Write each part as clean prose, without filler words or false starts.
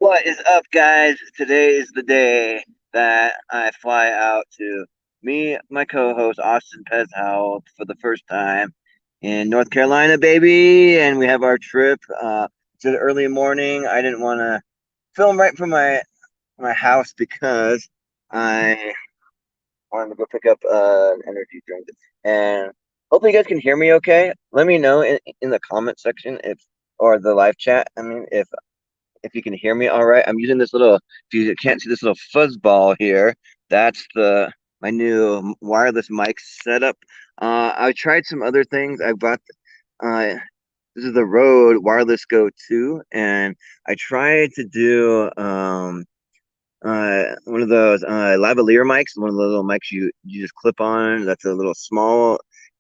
What is up, guys? Today is the day that I fly out to meet my co-host Austin Pezhal for the first time in North Carolina, baby. And we have our trip. It's an early morning. I didn't want to film right from my house because I wanted to go pick up an energy drink. And hopefully, you guys can hear me okay. Let me know in the comment section if or the live chat. I mean, if you can hear me all right. I'm using this little, if you can't see this little fuzz ball here, that's the my new wireless mic setup. I tried some other things. I bought uh this is the Rode Wireless Go 2, and I tried to do one of those lavalier mics, one of the little mics you just clip on. That's a little small,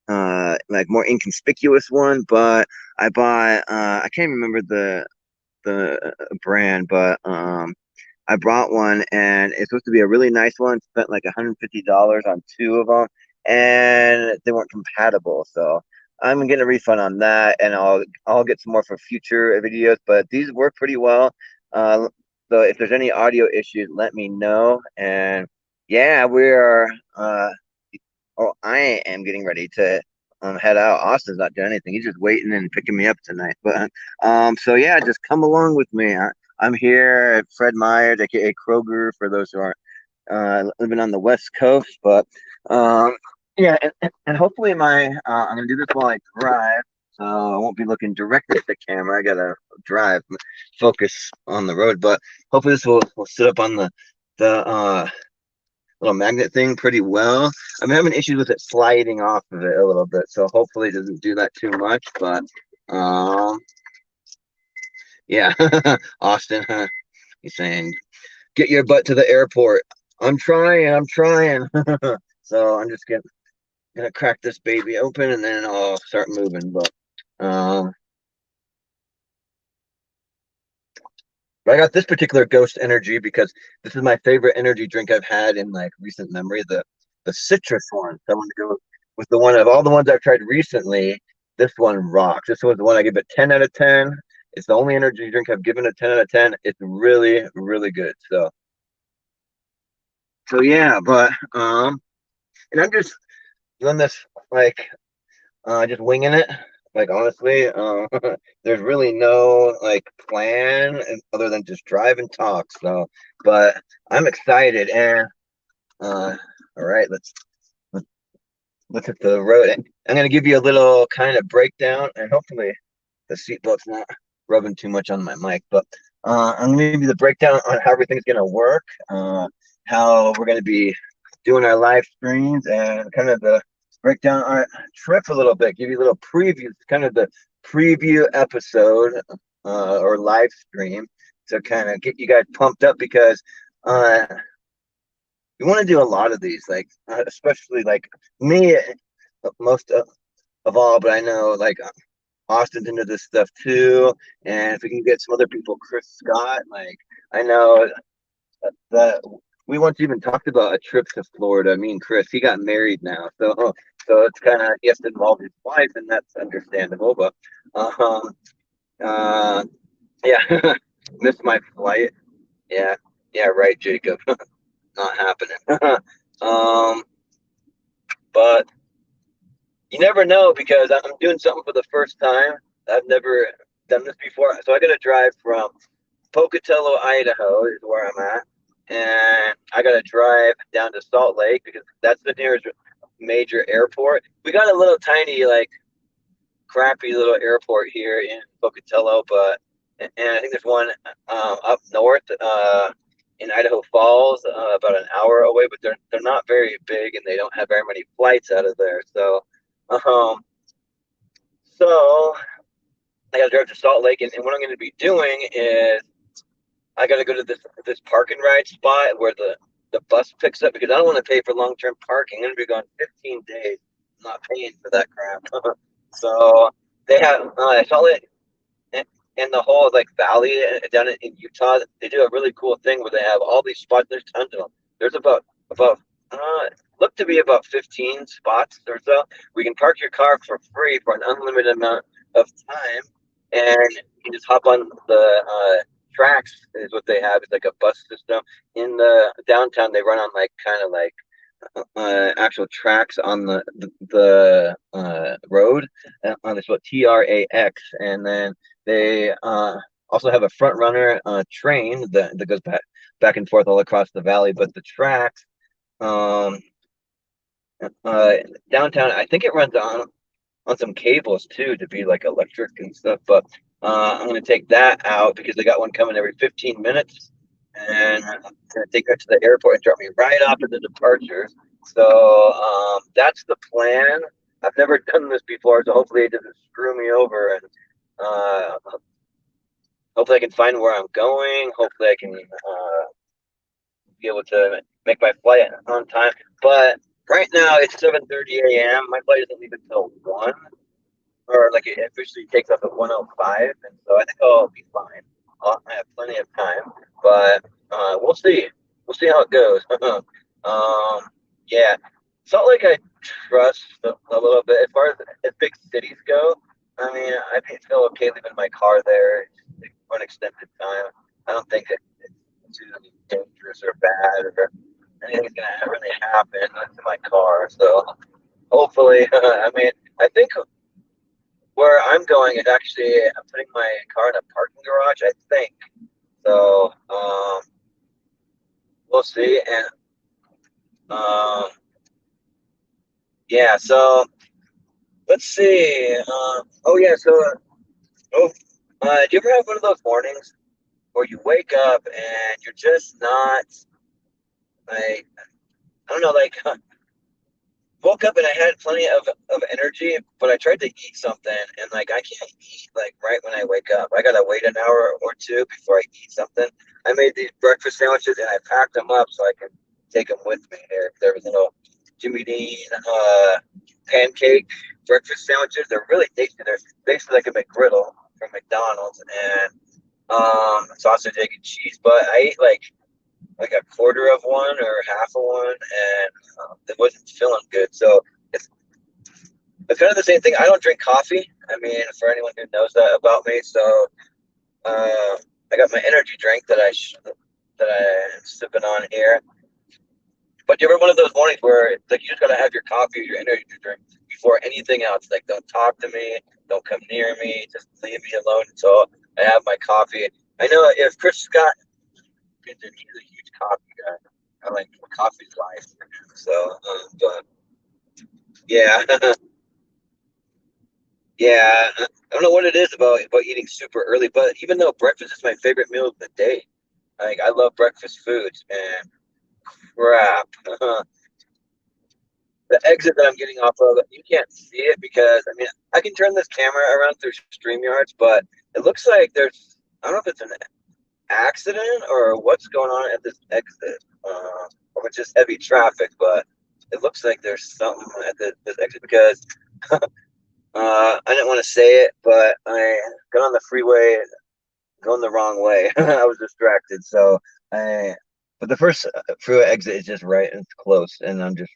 like more inconspicuous one. But I bought I can't remember the brand, but I brought one and it's supposed to be a really nice one. Spent like $150 on two of them, and they weren't compatible. So I'm getting a refund on that, and I'll get some more for future videos. But these work pretty well. Uh, so if there's any audio issues, let me know. And yeah, we're oh, I am getting ready to head out. Austin's not doing anything. He's just waiting and picking me up tonight. But so yeah, just come along with me. I'm here at Fred Meyer's, aka Kroger, for those who aren't living on the West Coast. But yeah, and hopefully I'm gonna do this while I drive, so I won't be looking directly at the camera. I gotta drive, focus on the road. But hopefully this will sit up on the little magnet thing pretty well. I'm having issues with it sliding off of it a little bit, so hopefully it doesn't do that too much. But um, yeah, Austin, he's saying, "Get your butt to the airport." I'm trying. I'm trying. So I'm just gonna crack this baby open and then I'll start moving. Um, but I got this particular Ghost Energy because this is my favorite energy drink I've had in like recent memory. The citrus one. So I want to go with the one of all the ones I've tried recently. This one rocks. This was the one I give it 10 out of 10. It's the only energy drink I've given a 10 out of 10. It's really, really good. So yeah, but and I'm just doing this like just winging it. Like honestly, there's really no like plan other than just drive and talk. So, but I'm excited and uh, all right, let's hit the road. I'm gonna give you a little kind of breakdown, and hopefully the seatbelt's not rubbing too much on my mic. But I'm gonna give you the breakdown on how everything's gonna work, how we're gonna be doing our live streams, and kind of the break down our trip a little bit. Give you a little preview, kind of the preview episode or live stream to kind of get you guys pumped up because uh, we want to do a lot of these, like especially like me, most of all. But I know like Austin's into this stuff too, and if we can get some other people, Chris Scott, like I know that we once even talked about a trip to Florida. Me and Chris, he got married now, so it's kind of he has to involve his wife, and that's understandable. But um, uh, yeah, missed my flight. Yeah, yeah, right, Jacob. Not happening. um, but you never know because I'm doing something for the first time. I've never done this before, so I got to drive from Pocatello, Idaho, is where I'm at, and I got to drive down to Salt Lake because that's the nearest major airport. We got a little tiny, like, crappy little airport here in Pocatello, but and I think there's one up north in Idaho Falls, about an hour away, but they're not very big and they don't have very many flights out of there. Um, so I got to drive to Salt Lake, and what I'm going to be doing is I got to go to this park and ride spot where the bus picks up because I don't want to pay for long term parking. I'm going to be gone 15 days. I'm not paying for that crap. So they have Salt Lake and the whole like valley down in Utah. They do a really cool thing where they have all these spots. There's tons of them. There's about look to be about 15 spots or so. We can park your car for free for an unlimited amount of time, and you can just hop on the tracks is what they have. It's like a bus system in the downtown. They run on like kind of like actual tracks on the road on this what TRAX, and then they also have a front runner train that goes back and forth all across the valley. But the tracks um, uh, downtown, I think it runs on some cables too to be like electric and stuff. But I'm gonna take that out because they got one coming every 15 minutes, and I'm gonna take that to the airport and drop me right after the departure. So that's the plan. I've never done this before, so hopefully it doesn't screw me over, and hopefully I can find where I'm going. Hopefully I can be able to make my flight on time. But right now it's 7:30 a.m. My flight doesn't leave until 1, or like it officially takes off at 1:05, and so I think I'll be fine. I have plenty of time, but we'll see. We'll see how it goes. Yeah, Salt Lake I trust a little bit. As far as big cities go, I mean, I feel okay leaving my car there for an extended time. I don't think it's too dangerous or bad or anything's gonna really happen to my car. So hopefully, I mean, I think where I'm going is actually I'm putting my car in a parking garage, I think. So we'll see. And um, yeah, so let's see. Oh yeah, so oh, do you ever have one of those mornings where you wake up and you're just not like I don't know, like woke up and I had plenty of energy, but I tried to eat something and like I can't eat like right when I wake up. I gotta wait an hour or two before I eat something. I made these breakfast sandwiches and I packed them up so I can take them with me here. There was little Jimmy Dean pancake breakfast sandwiches. They're really tasty. They're basically like a McGriddle from McDonald's and sausage, egg, and cheese. But I ate like a quarter of one or half of one, and it wasn't feeling good. So it's it's kind of the same thing. I don't drink coffee. I mean, for anyone who knows that about me, so I got my energy drink that I'm sipping on here. But you ever one of those mornings where like you just gotta have your coffee or your energy drink before anything else? Like, don't talk to me, don't come near me, just leave me alone until I have my coffee. I know if Chris Scott, he's a huge coffee guy. I like coffee's life for him. So, but yeah, yeah. I don't know what it is about eating super early, but even though breakfast is my favorite meal of the day, like I love breakfast foods and crap. The exit that I'm getting off of, you can't see it because I mean I can turn this camera around through StreamYards, but it looks like there's I don't know if it's an accident or what's going on at this exit, or it's just heavy traffic, but it looks like there's something at this exit because I didn't want to say it, but I got on the freeway going the wrong way. I was distracted, so I. But the first freeway exit is just right and it's close, and I'm just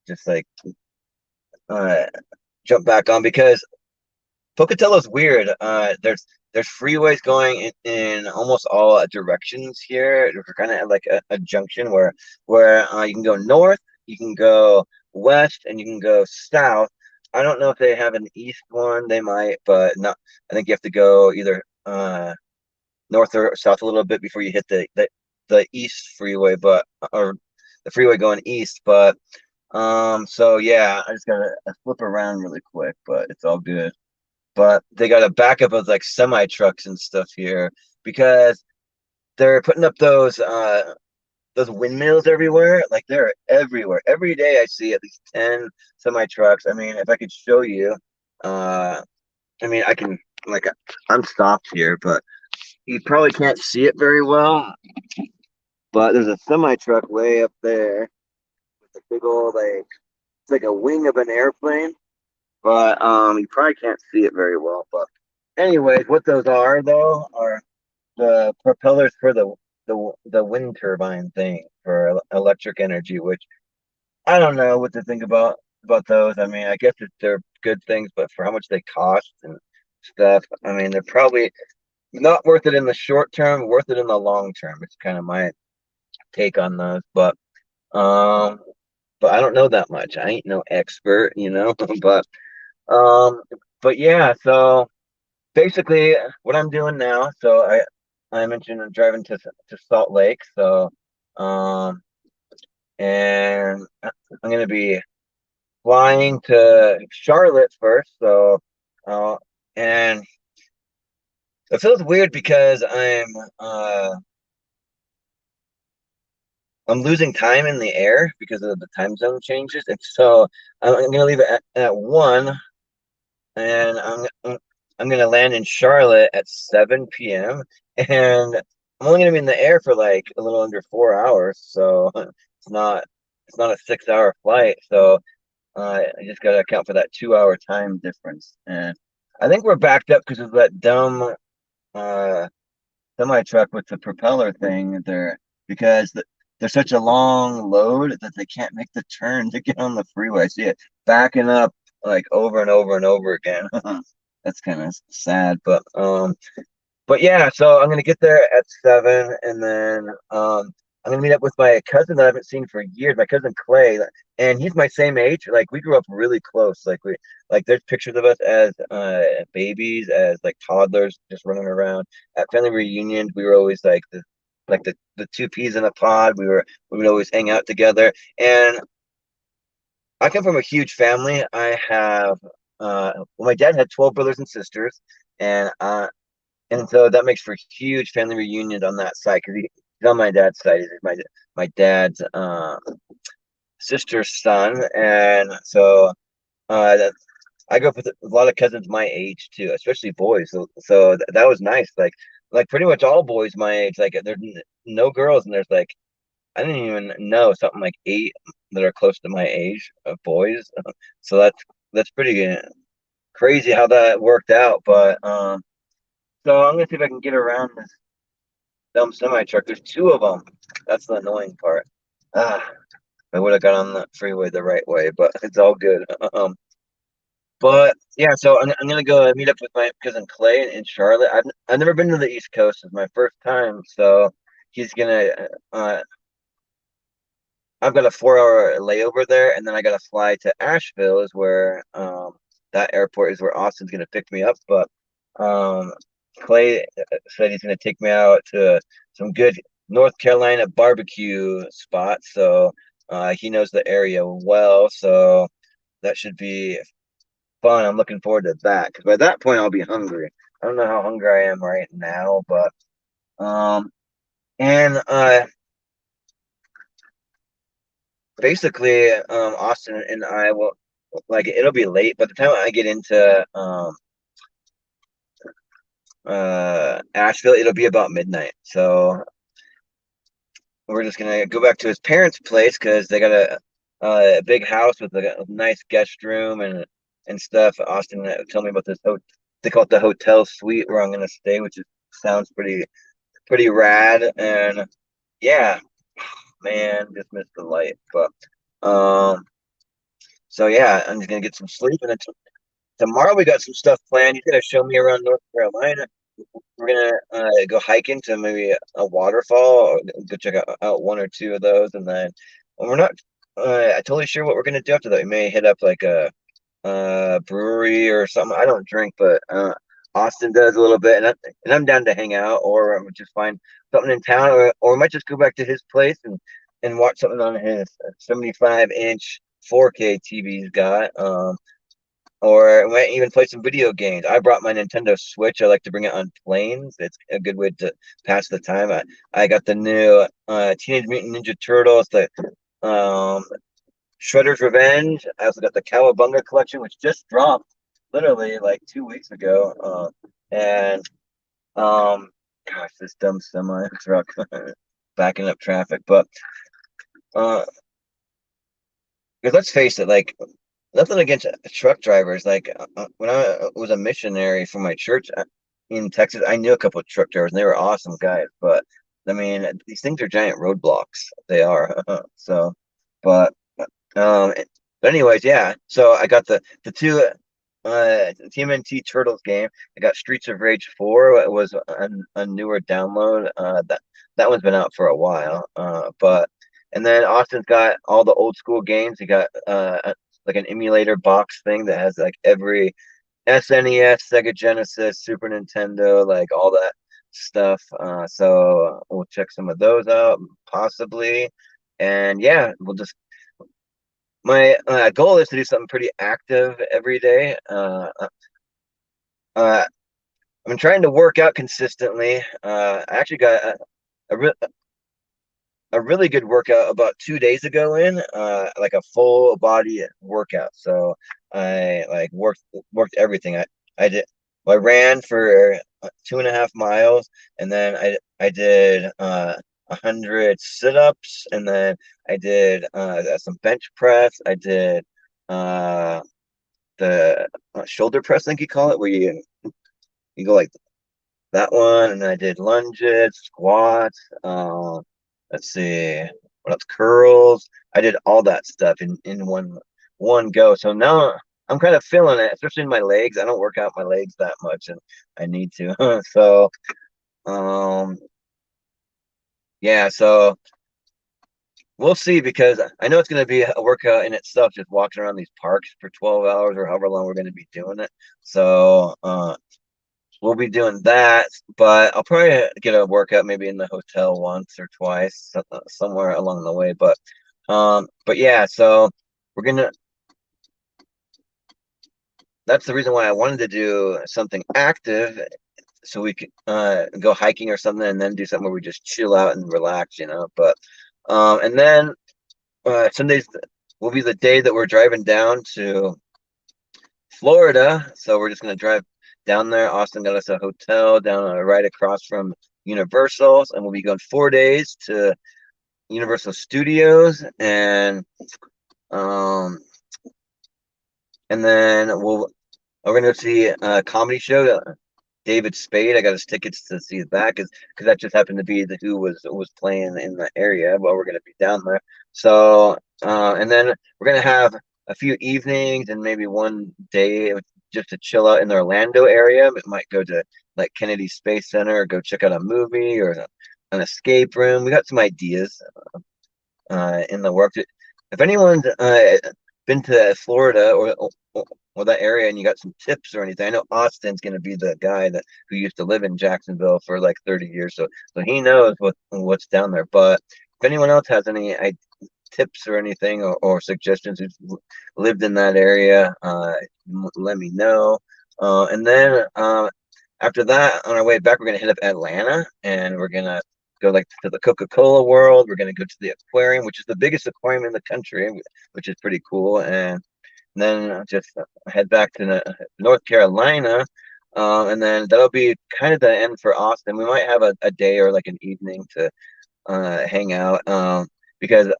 just like uh, jump back on because Pocatello's weird. There's freeways going in almost all directions here. We're kind of at like a junction where you can go north, you can go west, and you can go south. I don't know if they have an east one. They might, but not. I think you have to go either north or south a little bit before you hit the east freeway, but or the freeway going east. But so yeah, I just gotta flip around really quick, but it's all good. But they got a backup of like semi trucks and stuff here because they're putting up those windmills everywhere. Like they're everywhere. Every day I see at least 10 semi trucks. I mean, if I could show you, I mean I can like I'm stopped here, but you probably can't see it very well. But there's a semi truck way up there with a big old like it's like a wing of an airplane. But you probably can't see it very well. But anyways, what those are though are the propellers for the wind turbine thing for electric energy, which I don't know what to think about those. I mean, I guess they're good things, but for how much they cost and stuff, I mean, they're probably. not worth it in the short term, worth it in the long term. It's kind of my take on those, um, but I don't know that much. I ain't no expert, but um, but yeah. So basically, what I'm doing now. So I mentioned I'm driving to Salt Lake. So um, and I'm gonna be flying to Charlotte first. So and it feels weird because I'm losing time in the air because of the time zone changes, and so I'm gonna leave it at 1, and I'm gonna land in Charlotte at 7 p.m. and I'm only gonna be in the air for like a little under 4 hours, so it's not a 6 hour flight. So I just gotta account for that 2 hour time difference, and I think we're backed up because of that dumb uh semi truck with the propeller thing there because they're such a long load that they can't make the turn to get on the freeway. I see it backing up like over and over and over again. That's kind of sad, but yeah, so I'm gonna get there at 7, and then I'm gonna meet up with my cousin that I haven't seen for years. My cousin Clay, and he's my same age. Like we grew up really close. Like there's pictures of us as babies, as like toddlers, just running around. At family reunions, we were always like the two peas in a pod. We would always hang out together. And I come from a huge family. I have well, my dad had 12 brothers and sisters, and so that makes for huge family reunions on that side because he's on my dad's side. He's my dad's sister's son, and so I grew up with a lot of cousins my age too, especially boys. So that was nice. Like pretty much all boys my age. Like there's no girls, and there's like I didn't even know something like 8 that are close to my age of boys. So that's pretty crazy how that worked out. But so I'm gonna see if I can get around this dumb semi truck. There's two of them. That's the annoying part. Ah, I would have got on the freeway the right way, but it's all good. But yeah, so I'm gonna go meet up with my cousin Clay in Charlotte. I've never been to the East Coast. It's my first time, so he's gonna. I've got a 4 hour layover there, and then I got to fly to Asheville, is where that airport is where Austin's gonna pick me up. But um, Clay said he's gonna take me out to some good North Carolina barbecue spots, so he knows the area well. So that should be fun. I'm looking forward to that because by that point I'll be hungry. I don't know how hungry I am right now, but and basically Austin and I will like it'll be late by the time I get into Asheville. It'll be about midnight, so we're just gonna go back to his parents' place because they got a big house with a nice guest room and stuff. Austin told me about this. They call it the hotel suite where I'm gonna stay, which sounds pretty rad. And yeah, man, just missed the light. But so yeah, I'm just gonna get some sleep, and then tomorrow we got some stuff planned. He's gonna show me around North Carolina. We're gonna go hiking to maybe a waterfall, or go check out one or two of those, and then we're not totally sure what we're gonna do after that. We may hit up like a brewery or something. I don't drink, but Austin does a little bit, and I'm down to hang out, or just find something in town, or we might just go back to his place and watch something on his 75-inch 4K TV he's got. Or we might even play some video games. I brought my Nintendo Switch. I like to bring it on planes. It's a good way to pass the time. I got the new Teenage Mutant Ninja Turtles, the um, Shredder's Revenge. I also got the Cowabunga collection, which just dropped literally like 2 weeks ago. And gosh, this dumb semi truck backing up traffic. But uh, because let's face it, like nothing against truck drivers. Like when I was a missionary for my church in Texas, I knew a couple of truck drivers, and they were awesome guys. But I mean, these things are giant roadblocks. They are. So, but um, but anyways, yeah. So I got the two. TMNT Turtles game. I got Streets of Rage 4. It was a newer download. That one's been out for a while. But and then Austin's got all the old school games. He got like an emulator box thing that has like every SNES, Sega Genesis, Super Nintendo, like all that stuff. So we'll check some of those out, possibly. And yeah, we'll just my goal is to do something pretty active every day. I've been trying to work out consistently. I actually got a, re a really good workout about 2 days ago in like a full body workout. So I like worked everything. I did well, I ran for 2.5 miles, and then I did 100 sit-ups, and then I did some bench press. I did uh the shoulder press, I think you call it, where you go like that one, and then I did lunges, squats. Let's see, what else? Curls. I did all that stuff in one go. So now I'm kind of feeling it, especially in my legs. I don't work out my legs that much, and I need to. So, um, yeah. So we'll see, because I know it's going to be a workout in itself, just walking around these parks for 12 hours or however long we're going to be doing it. So, we'll be doing that, but I'll probably get a workout maybe in the hotel once or twice, somewhere along the way. But yeah, so we're gonna. That's the reason why I wanted to do something active, so we could go hiking or something, and then do something where we just chill out and relax, you know. But and then Sundays will be the day that we're driving down to Florida. So we're just gonna drive down there. Austin got us a hotel down right across from Universal's, and we'll be going 4 days to Universal Studios, um and then we're gonna go see a comedy show. David Spade. I got his tickets to see that because that just happened to be the who was playing in the area while we're gonna be down there. So and then we're gonna have a few evenings and maybe one day just to chill out in the Orlando area. We might go to like Kennedy Space Center or go check out a movie or an escape room. We got some ideas in the works. If anyone's been to Florida or that area and you got some tips or anything, I know Austin's going to be the guy that who used to live in Jacksonville for like 30 years, so he knows what's down there. But if anyone else has any tips or anything, or suggestions who's lived in that area, let me know. And then after that, on our way back, we're gonna hit up Atlanta, and we're gonna go like to the Coca-Cola World. We're gonna go to the aquarium, which is the biggest aquarium in the country, which is pretty cool. And then just head back to North Carolina, and then that'll be kind of the end for Austin. We might have a day or like an evening to hang out, because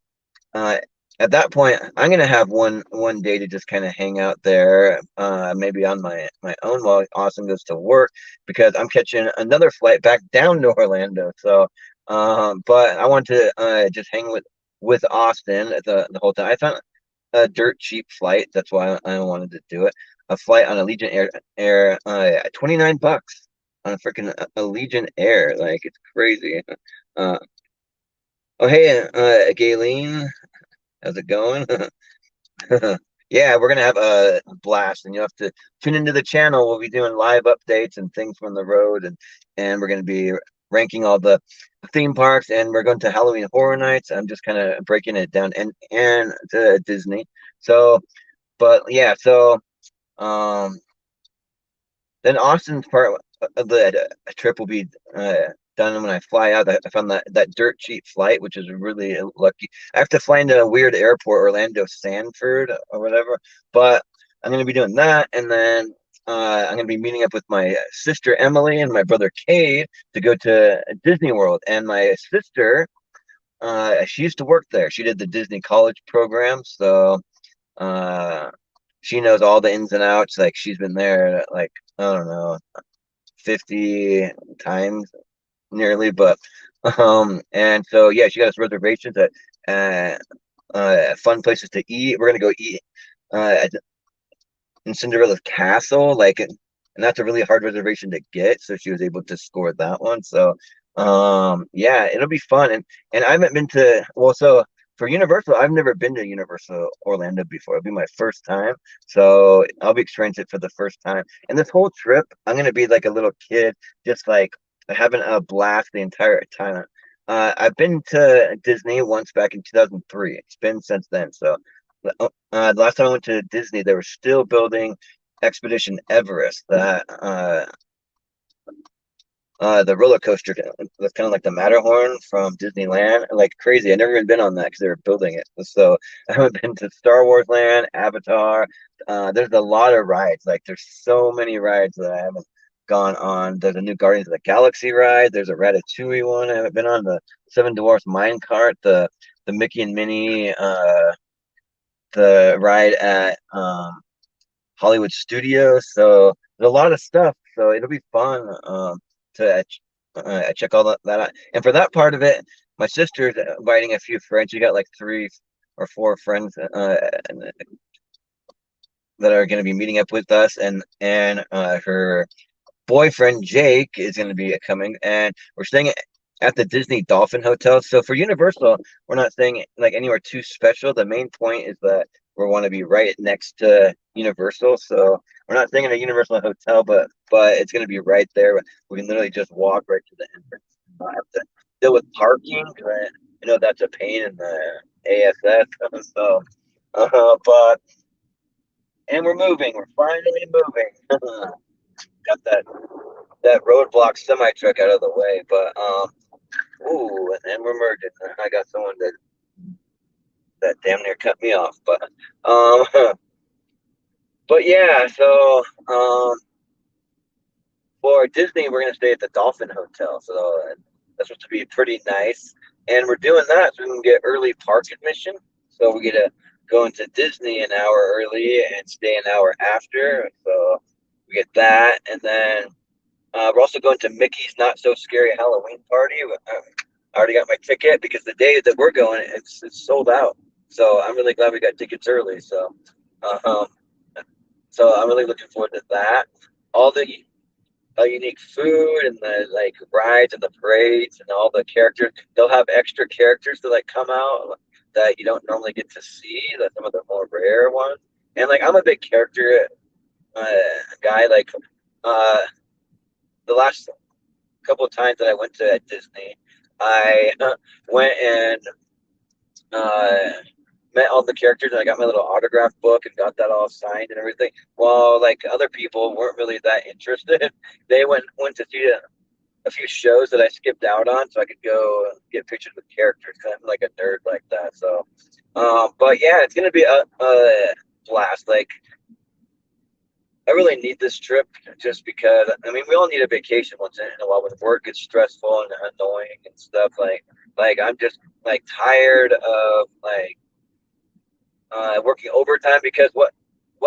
uh, at that point, I'm gonna have one day to just kind of hang out there, maybe on my own while Austin goes to work, because I'm catching another flight back down to Orlando. So, but I want to just hang with Austin the whole time. I found a dirt cheap flight. That's why I wanted to do it. A flight on Allegiant Air, $29 on a freaking Allegiant Air. Like, it's crazy. Uh, oh hey, Gayleen. How's it going? Yeah, we're gonna have a blast, and you have to tune into the channel. We'll be doing live updates and things from the road, and we're gonna be ranking all the theme parks, and we're going to Halloween Horror Nights. I'm just kind of breaking it down, and to Disney. So, but yeah, so um, then Austin's part of the trip will be done when I fly out. I found that dirt cheap flight, which is really lucky. I have to fly into a weird airport, Orlando Sanford or whatever, but I'm going to be doing that, and then I'm going to be meeting up with my sister Emily and my brother Cade to go to Disney World. And my sister, she used to work there. She did the Disney College program, so uh, she knows all the ins and outs. Like, she's been there, like, I don't know, 50 times nearly. But and so yeah, she got us reservations at fun places to eat. We're gonna go eat at in Cinderella's castle, like, and that's a really hard reservation to get, so she was able to score that one. So, yeah, it'll be fun. And I haven't been to, well, so for Universal, I've never been to Universal Orlando before. It'll be my first time, so I'll be experiencing it for the first time. And this whole trip, I'm gonna be like a little kid, just like having a blast the entire time. I've been to Disney once back in 2003. It's been since then. So the last time I went to Disney, they were still building Expedition Everest, that the roller coaster that's kind of like the Matterhorn from Disneyland. Like crazy. I've never even been on that because they were building it. So I haven't been to Star Wars Land, Avatar. There's a lot of rides. Like there's so many rides that I haven't gone on. There's a new Guardians of the Galaxy ride. There's a Ratatouille one I haven't been on. The Seven Dwarfs Mine Cart. The Mickey and Minnie. The ride at Hollywood Studios. So there's a lot of stuff. So it'll be fun to check all that out. And for that part of it, my sister's inviting a few friends. She got like 3 or 4 friends that are going to be meeting up with us, and her boyfriend Jake is going to be coming, and we're staying at the Disney Dolphin Hotel. So for Universal, we're not staying like anywhere too special. The main point is that we want to be right next to Universal. So we're not staying in a Universal hotel, but it's going to be right there. We can literally just walk right to the entrance. Not have to deal with parking. 'Cause I know that's a pain in the ASS. So, but and we're moving. We're finally moving. Got that roadblock semi truck out of the way, but ooh, and we're merging. I got someone that damn near cut me off, um, but yeah. So for Disney, we're gonna stay at the Dolphin Hotel, so that's supposed to be pretty nice. And we're doing that so we can get early park admission. So we get to go into Disney an hour early and stay an hour after. So we get that, and then we're also going to Mickey's Not So Scary Halloween Party. I already got my ticket because the day that we're going, it's sold out. So I'm really glad we got tickets early. Um, so I'm really looking forward to that. All the unique food and the like rides and the parades and all the characters. They'll have extra characters that like come out that you don't normally get to see. That some of the more rare ones. And like I'm a big character uh, guy. Like uh, the last couple of times that I went to Disney, I went and uh, met all the characters, and I got my little autograph book and got that all signed and everything. While like other people weren't really that interested, they went to see a few shows that I skipped out on, so I could go get pictures with characters. Cause I'm like a nerd like that. So, but yeah, it's gonna be a blast. Like I really need this trip just because I mean we all need a vacation once in a while when work gets stressful and annoying and stuff like I'm just like tired of like working overtime because what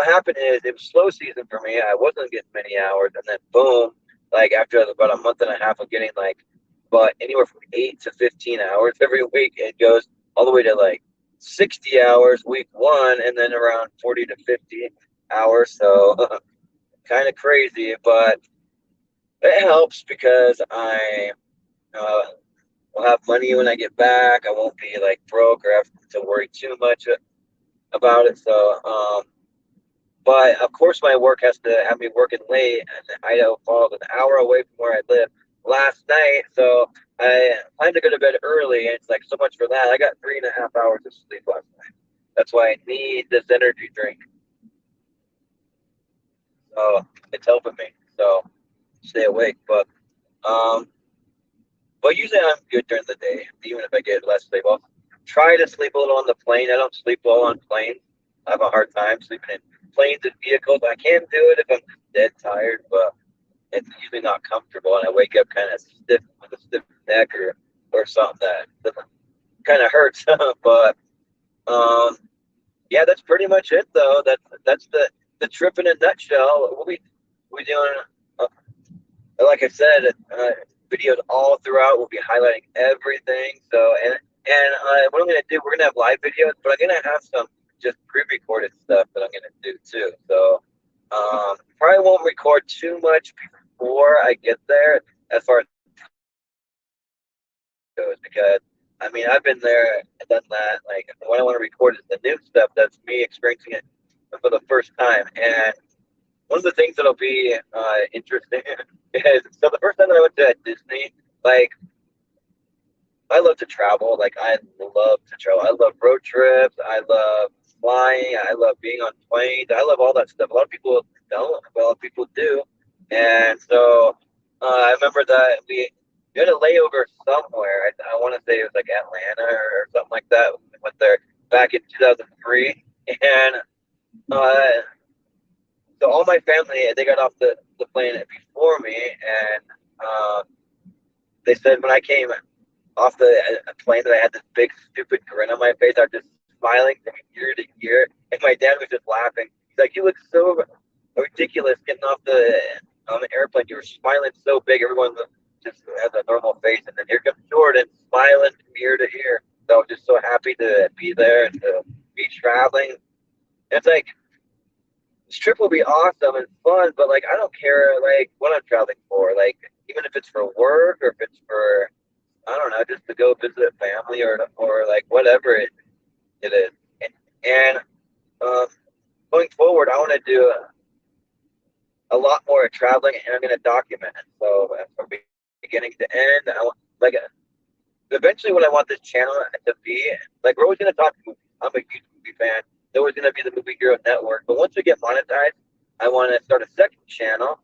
happened is it was slow season for me. I wasn't getting many hours, and then boom, like after about a month and a half of getting like but anywhere from 8 to 15 hours every week, it goes all the way to like 60 hours week one, and then around 40 to 50 hours. So kind of crazy, but it helps because I uh, will have money when I get back. I won't be like broke or have to worry too much about it. So, but of course, my work has to have me working late, and Idaho Falls, an hour away from where I live last night. So I plan to go to bed early, and it's like so much for that. I got 3.5 hours of sleep last night. That's why I need this energy drink. So it's helping me. So stay awake. Um, but usually I'm good during the day, even if I get less sleep. I'll try to sleep a little on the plane. I don't sleep well on planes. I have a hard time sleeping in planes and vehicles. I can do it if I'm dead tired, but it's usually not comfortable, and I wake up kind of stiff with a stiff neck or something that kind of hurts. But yeah, that's pretty much it, though. That's the trip in a nutshell. We'll be doing. Uh, like I said, videos all throughout. We'll be highlighting everything. So and what I'm gonna do, we're gonna have live videos, but I'm gonna have some just pre-recorded stuff that I'm gonna do too. So Probably won't record too much before I get there as far as goes because I mean I've been there and done that. Like what I want to record is the new stuff. That's me experiencing it for the first time. And one of the things that'll be interesting is so the first time that I went to Disney, like I love to travel. Like I love to travel. I love road trips. I love flying. I love being on planes. I love all that stuff. A lot of people don't. But a lot of people do. And so I remember that we had a layover somewhere. I want to say it was like Atlanta or something like that. We went there back in 2003, and uh, so all my family they got off the plane before me, and uh, they said when I came off the plane that I had this big stupid grin on my face. I was just smiling from ear to ear, and my dad was just laughing. He's like, "You look so ridiculous getting off the on the airplane. You were smiling so big. Everyone just has a normal face, and then here comes Jordan smiling from ear to ear. So I was just so happy to be there and to be traveling. And it's like this trip will be awesome and fun, but like I don't care like what I'm traveling for. Like even if it's for work or if it's for I don't know, just to go visit family or like whatever it is. And um, going forward, I want to do a lot more traveling, and I'm going to document it. So from beginning to end, I want like eventually what I want this channel to be. Like we're always going to talk movies. I'm a huge movie fan. There was going to be the Movie Hero Network, but once we get monetized, I want to start a second channel.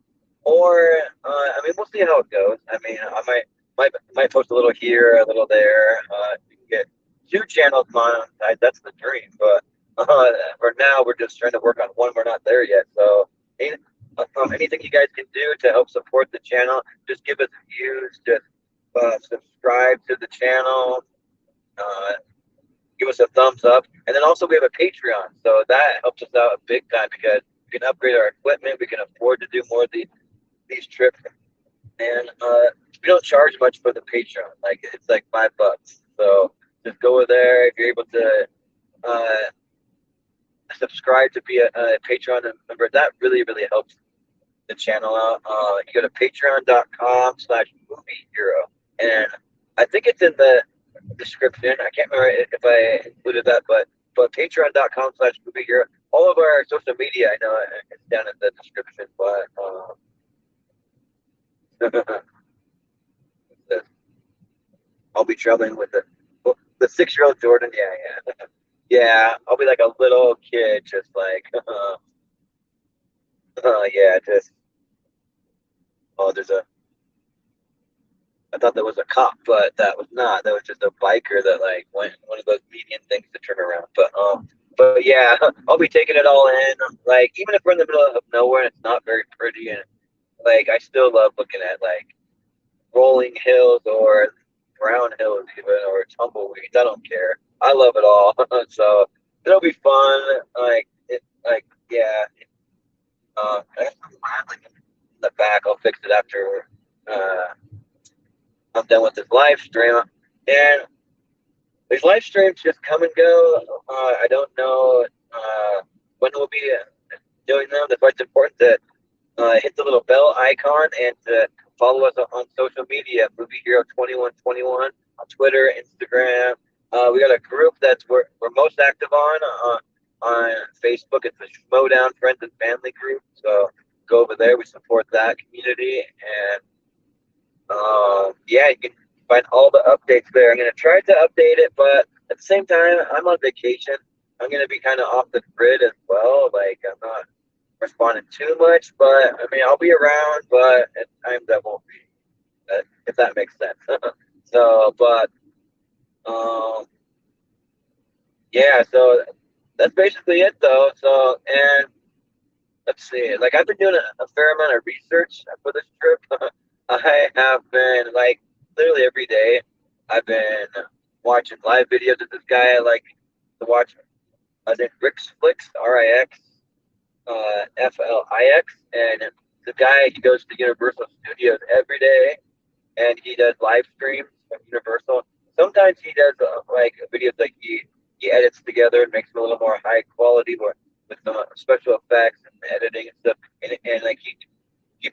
Or I mean, we'll see how it goes. I mean, I might post a little here, a little there. You can get two channels monetized. That's the dream. But for now, we're just trying to work on one. We're not there yet. So anything you guys can do to help support the channel, just give us views. Just subscribe to the channel. Uh, give us a thumbs up, and then also we have a Patreon, so that helps us out a big time because we can upgrade our equipment. We can afford to do more of these trips, and we don't charge much for the Patreon. Like it's like $5. So just go there if you're able to uh, subscribe to be a Patreon member. That really really helps the channel out. You go to patreon.com/movie hero, and I think it's in the description. I can't remember if I included that, but patreon.com/movie hero. All of our social media, I know it's down in the description, but I'll be traveling with the 6-year-old Jordan. Yeah, yeah, yeah. I'll be like a little kid, just like, yeah, just there's a I thought that was a cop, but that was not. That was just a biker that like went one of those median things to turn around. But yeah, I'll be taking it all in. Like even if we're in the middle of nowhere and it's not very pretty, and like I still love looking at like rolling hills or brown hills even or tumbleweeds. I don't care. I love it all. So it'll be fun. Yeah. I have some like in the back. I'll fix it after. I'm done with this live stream. And these live streams just come and go. I don't know when we'll be doing them. That's why it's important to hit the little bell icon and to follow us on social media, Movie Hero 2121 on Twitter, Instagram. We got a group that's we're most active on Facebook. It's the Schmodown Friends and Family group. So go over there. We support that community and yeah, you can find all the updates there. I'm gonna try to update it, but at the same time, I'm on vacation. I'm gonna be kind of off the grid as well. Like I'm not responding too much, but I mean I'll be around, but at times I won't be. If that makes sense. So, but um, yeah, so that's basically it though. So, and let's see, like I've been doing a fair amount of research for this trip. I have been like literally every day. I've been watching live videos of this guy. I like to watch. I think Rick's Flicks, RIX, FLIX, and the guy he goes to Universal Studios every day, and he does live streams from Universal. Sometimes he does like videos like he edits together and makes them a little more high quality, with some special effects and editing and stuff, and like keep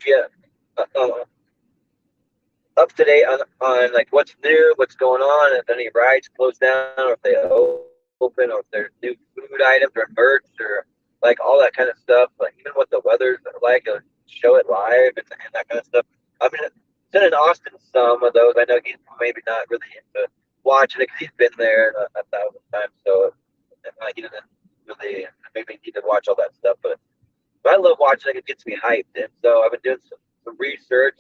you uh, uh, up to date on like what's new, what's going on, if any rides close down, or if they open, or if there's new food items or merch or like all that kind of stuff. Like even what the weather's like, show it live and that kind of stuff. I mean, been in Austin some of those. I know he's maybe not really into watching it because he's been there a thousand times, so he doesn't really maybe need to watch all that stuff. But I love watching it. It gets me hyped, and so I've been doing some research.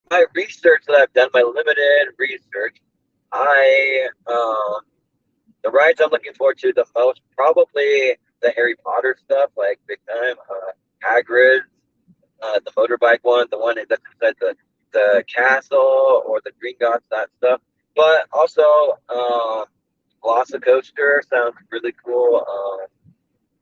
My research that I've done, my limited research, I the rides I'm looking forward to the most, probably the Harry Potter stuff, like big time. Hagrid, the motorbike one, the one that's inside the castle or the Green Gots, that stuff. But also, Velocicoaster sounds really cool.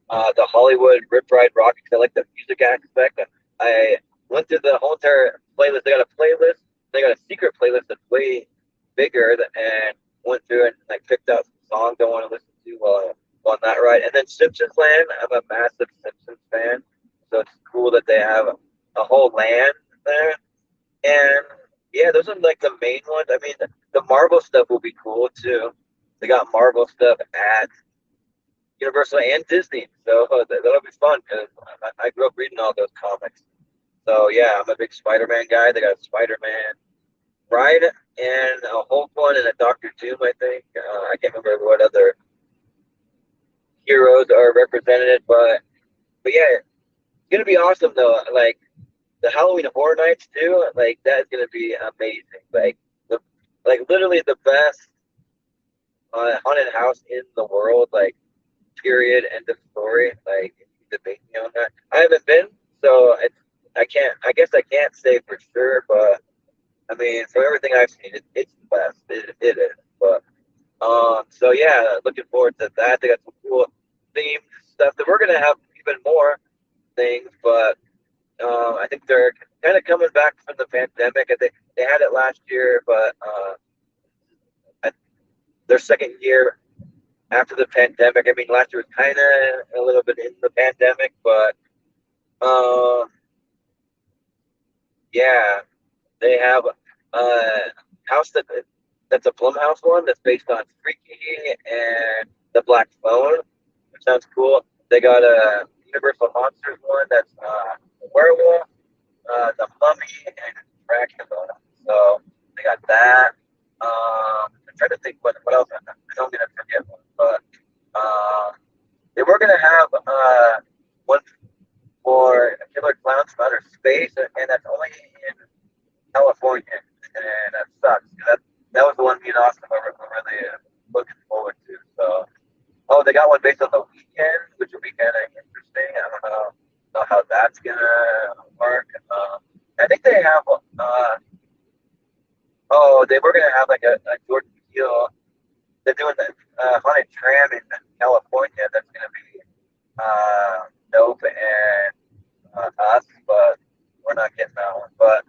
The Hollywood Rip Ride Rocket, because I like the music aspect. I went through the whole entire playlist. They got a playlist. They got a secret playlist that's way bigger, and went through and like picked out some songs I want to listen to while on that ride. And then Simpsons Land. I'm a massive Simpsons fan, so it's cool that they have a whole land there. And yeah, those are like the main ones. I mean, the Marvel stuff will be cool too. They got Marvel stuff at Universal and Disney. So that'll be fun because I grew up reading all those comics. So yeah, I'm a big Spider-Man guy. They got a Spider-Man ride and a Hulk one and a Doctor Doom, I think. I can't remember what other heroes are represented, but yeah, it's gonna be awesome though. Like the Halloween Horror Nights too. Like that's gonna be amazing. The like literally the best haunted house in the world. Like period, end of story. Like if you debate me on that. I haven't been, so I can't. I guess I can't say for sure, but I mean, from everything I've seen, it's the best. It is. But so yeah, looking forward to that. They got some cool themed stuff that we're gonna have even more things, but I think they're kind of coming back from the pandemic. I think they had it last year, but their second year after the pandemic. I mean, last year was kind of a little bit in the pandemic, but uh, yeah, they have a house that's a Blumhouse one that's based on Freaky and the Black Phone, which sounds cool. They got a Universal Monsters one that's a werewolf, the Mummy, and Dracula. So they got that. I'm trying to think what else. I know I'm gonna forget one, but they were gonna have one for Killer Clowns from Outer Space, and that's only in California, and that sucks. That was the one me and Austin were really looking forward to. So, oh, they got one based on the weekend, which will be kind of interesting. I don't know how that's gonna work. I think they have. Oh, they were gonna have like a Jordan Peele. They're doing the haunted tram in California. That's gonna be dope and us, but we're not getting that one. But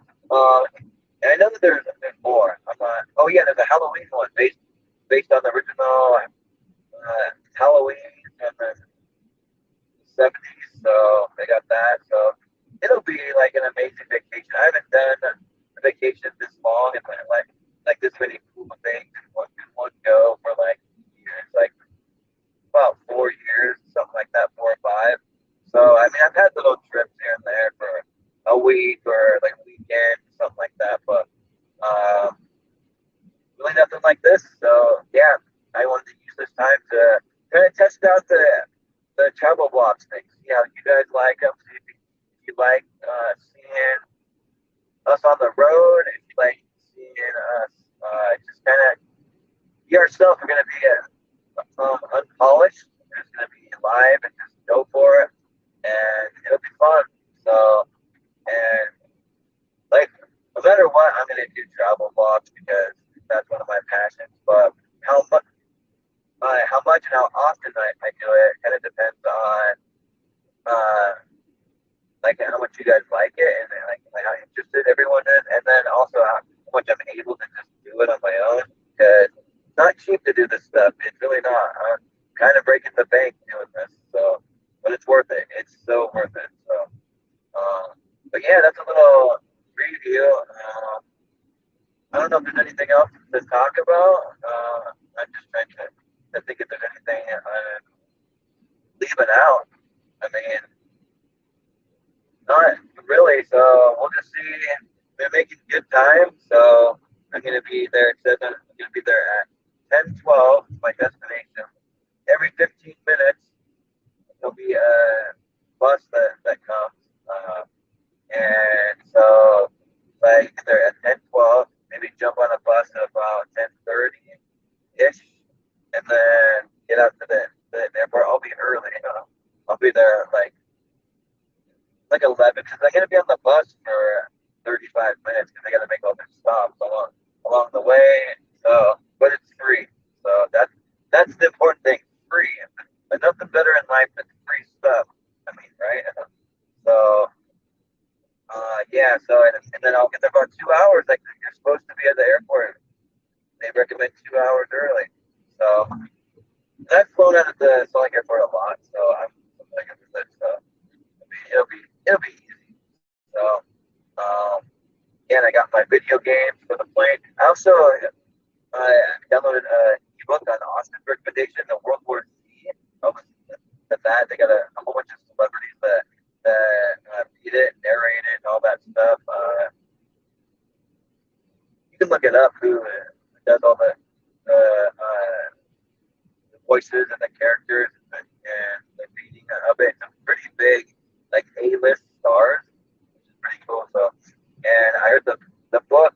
and I know that there's more. I'm not. Oh yeah, there's a Halloween one based on the original Halloween in the '70s. So they got that. So it'll be like an amazing vacation. I haven't done a vacation this long and like this many cool things in one go for like years, like about 4 years, something like that, 4 or 5. So I mean, I've had little trips here and there for a week or like a weekend, something like that, but um, really nothing like this. So yeah, I wanted to use this time to kind of test out the travel blogs thing. See how you guys like them. See if you like seeing us on the road. If you like seeing us just kind of be ourselves. We're gonna be unpolished. We're just gonna be live and just go for it, and it'll be fun. So and like no matter what, I'm gonna do travel vlogs because that's one of my passions. But how much and how often I do it kind of depends on uh, like how much you guys like it and like how interested everyone is, and then also how much I'm able to just do it on my own because it's not cheap to do this stuff. It's really not. I'm kind of breaking the bank doing don't know if there's anything else to talk about. I'm just trying to think if there's anything I'm leaving out. I mean, not really. So we'll just see. We're making good time. So I'm gonna be there. It says I'm gonna be there at 10:12. My destination. Every 15 minutes, there'll be a bus that comes. And so, like, they're at 10:12. Maybe jump on a bus at about 10:30 ish, and then get out to the airport. I'll be early. I'll be there like 11 because I'm gonna be on the bus for 35 minutes because I gotta make all these stops along the way. So, but it's free, so that's the important thing. Free. There's nothing better in life than free stuff. I mean, right? So, yeah. So, and then I'll get there about 2 hours. Like you're supposed to be at the airport. They recommend 2 hours early. So, and I've flown out of the Salt Lake Airport a lot, so I'm familiar with it. So, I mean, it'll be easy. So, yeah, and I got my video games for the plane. I also downloaded an ebook on Austin's recommendation, the World War Z. That they got a whole bunch of celebrities that read it, narrate it, and all that stuff. You can look it up. Who does all the voices and the characters and the reading of it? Some pretty big, like A-list stars, which is pretty cool. So, and I heard the book.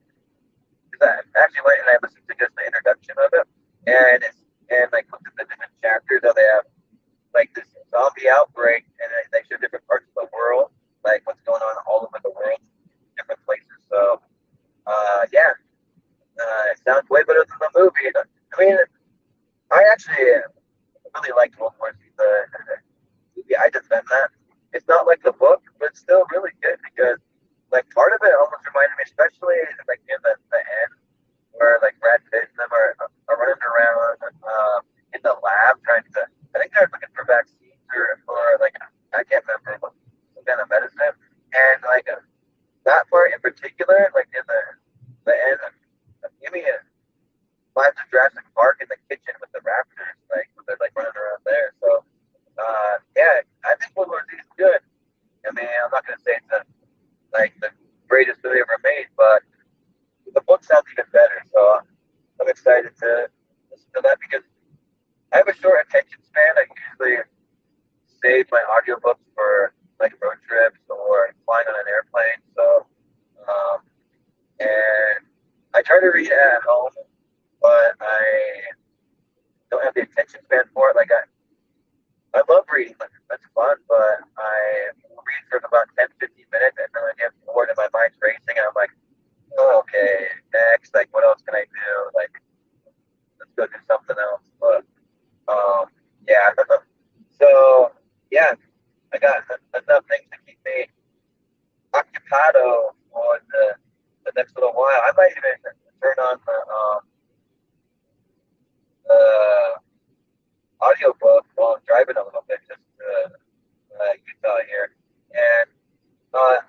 I actually went and I listened to just the introduction of it, and like looked at the different chapters. How they have like this zombie outbreak, and they show different parts of the world, like what's going on all over the world, different places. So, yeah, it sounds way better than the movie. I mean, I actually really liked World War Z, the movie. I defend that. It's not like the book, but it's still really good because, like, part of it almost reminded me, especially like near the end, where like Brad Pitt and them are running around in the lab trying to. I think they're looking for vaccines or like I can't remember some kind of medicine, and like that part in particular, like in the end, give me a vibes of Jurassic Park in the kitchen with the raptors, like when they're like running around there. So yeah, I think World War Z is good. I mean, I'm not gonna say it's like the greatest movie ever made, but the book sounds even better. So I'm excited to listen to that because I have a short attention span. I usually save my audiobooks for like road trips or flying on an airplane. So, and I try to read at home, but I don't have the attention span for it. I love reading. Like, that's fun, but I read for about 10, 15 minutes and then I get bored and my mind's racing and I'm like, oh, okay, next, like what else can I do? Like, let's go do something else. But yeah. So yeah, I got enough things to keep me occupado for the next little while. I might even turn on the audiobook while I'm driving a little bit just to Utah here. And I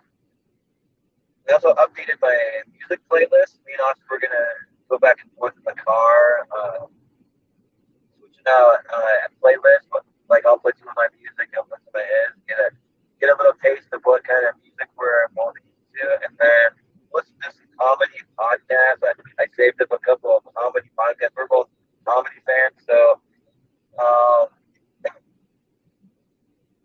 also updated my music playlist. Me and Austin were gonna go back and forth in the car, switching out a playlist. But like I'll play some of my music, he'll play some of his, get a little taste of what kind of music we're more into, and then listen to some comedy podcasts. I saved up a couple of comedy podcasts. We're both comedy fans, so um,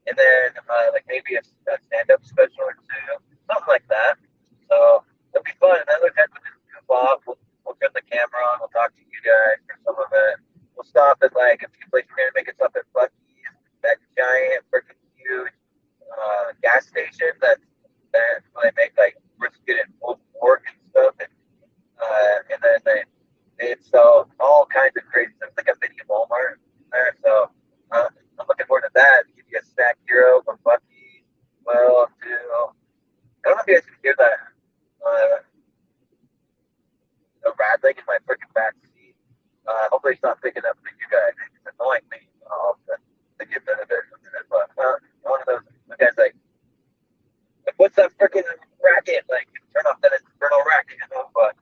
and then like maybe a stand-up special or two, something like that. So it'll be fun. And other times we'll just goof off. We'll turn the camera on. We'll talk to you guys for some of it. We'll stop at like a few places. We're gonna make it stop at Bucky's, that giant, freaking huge gas station that they make like brisket and pulled pork and stuff, and then they sell all kinds of crazy stuff. It's like a mini Walmart there. So I'm looking forward to that. Give you a snack hero from Bucky's. Well, too. I don't know if you guys can hear that. The rattling in my freaking back seat. Hopefully it's not picking up for you guys. It's annoying me. I'll have to get rid of it. But one of those guys like, what's that freaking racket? Like, turn off that infernal racket, you know? But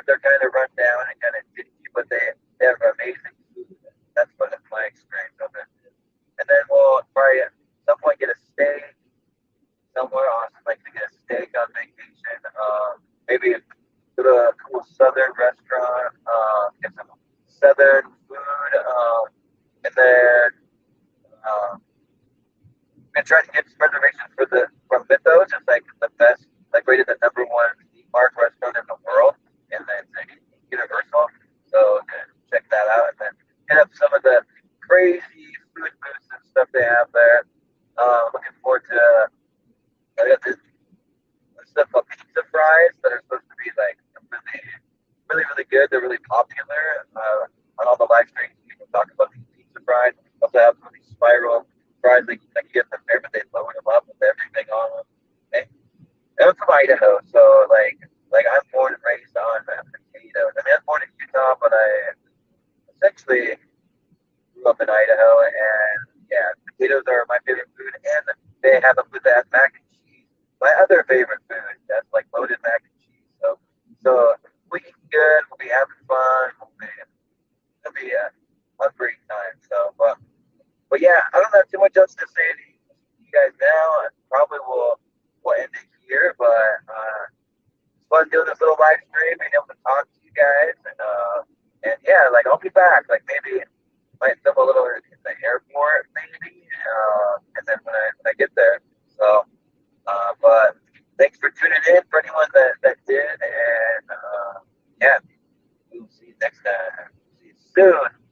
restaurants are kind of run down and kind of dingy, but they have amazing food. That's what my experience of it is. And then we'll probably at some point get a steak somewhere awesome, like to get a steak on vacation. Maybe go to a cool southern restaurant, get some southern food, and then um, and try to get some reservations for the from Mythos. It's like the best, like rated the number one theme park restaurant in the world, and then it's like Universal. So check that out, and then hit up some of the crazy food booths and stuff they have there. Looking forward to I got this stuff called pizza fries that are supposed to be like really good. They're really popular on all the live streams. People talk about these pizza fries. Also have some of these spiral fries like you get in the fair, but they load them up with everything on them. And I'm from Idaho, so I'm born and raised on potatoes. I mean, I'm born in Utah, but I essentially grew up in Idaho, and yeah, potatoes are my favorite food, and they have a food that has mac and cheese. My other favorite food that's like loaded mac and cheese. So we eat good, we'll be having fun, it'll be a great time. But yeah, I don't have too much else to say to you guys now. I probably will end it here, but it's fun doing this little live stream, being able to talk to you guys, and yeah, like I'll be back. Like maybe might film a little in the airport, maybe, and then when I get there. So, but thanks for tuning in for anyone that did, and yeah, we'll see you next time. See you soon.